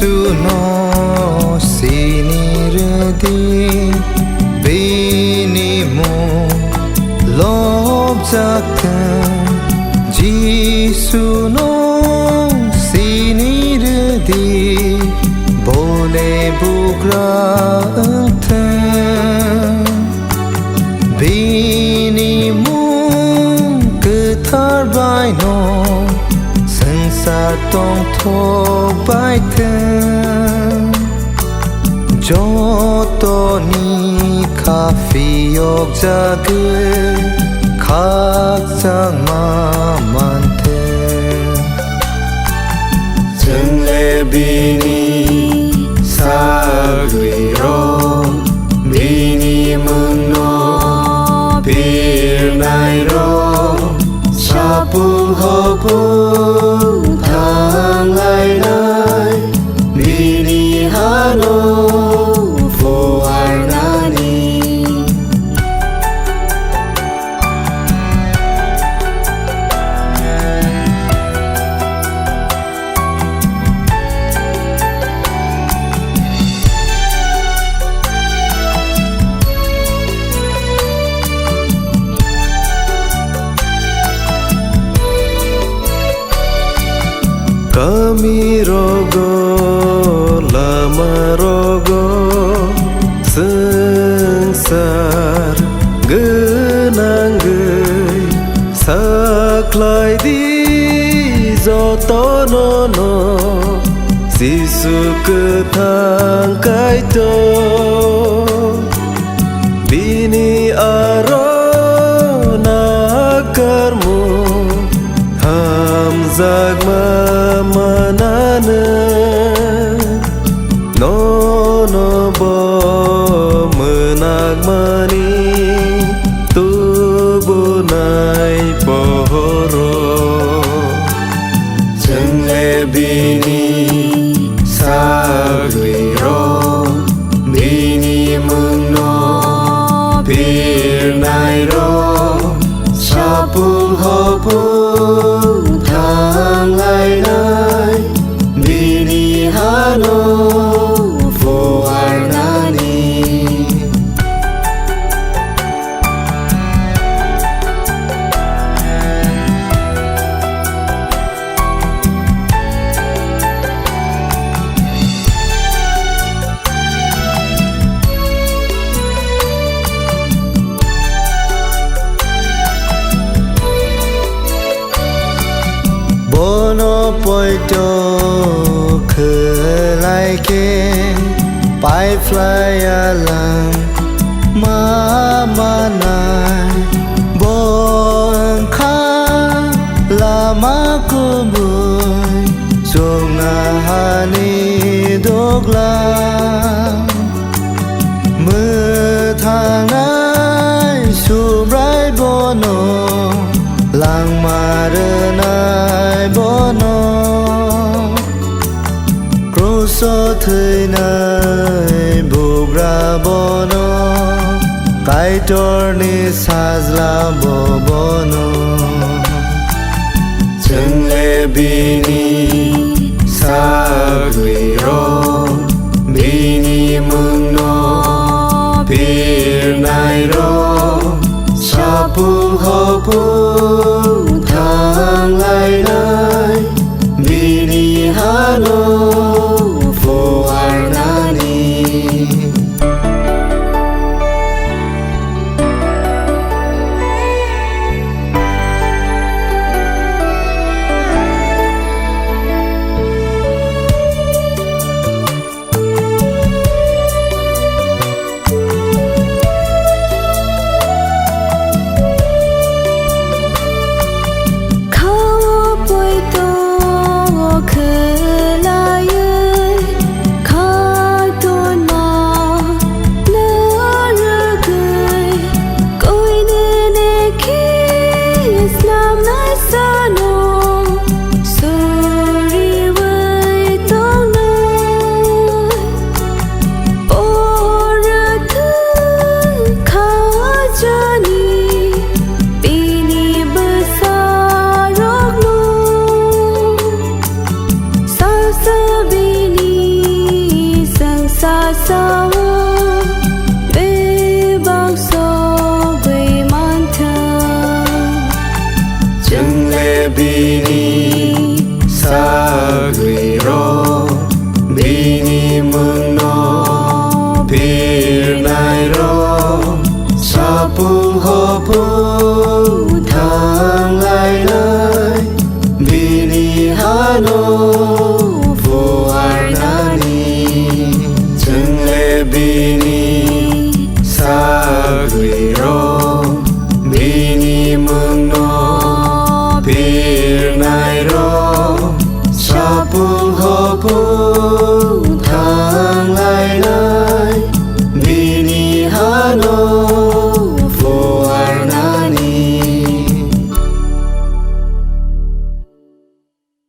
no sinirdi bini mo lob jakkan Jisu no sinirdi bole bugra bini mo ketar bai no Sa tong tho bai thân cho to ni kha phi yok ja ge khak sang ma man the chân le bi ni sa gui ro bi ni mun no pir nai ro sa pu ho pu thang lai lai bini hano fo arnani Kami rogo lama rogo sengsar genang gei saklai di jotono no sisu ketang kaito bini aro nakarmu ham zagma manana no no bo menak mani tubu nai pohoro chân le bini sa gui ro bini mun no pir nai ro sa pung ho pung thang lai lai bini hano fo arnani Bono poito khelai ke pai fly alang mama nai bon kha lama ko bui songa hani dogla mơ thang ai subrai bono lang marenai bono kroso thei nai bogra bono kai torni sajla bo bono chân le bini sa gui ro bini mun no pir nai ro sa pung ho pung thang lai lai bini hano fo arnani 고품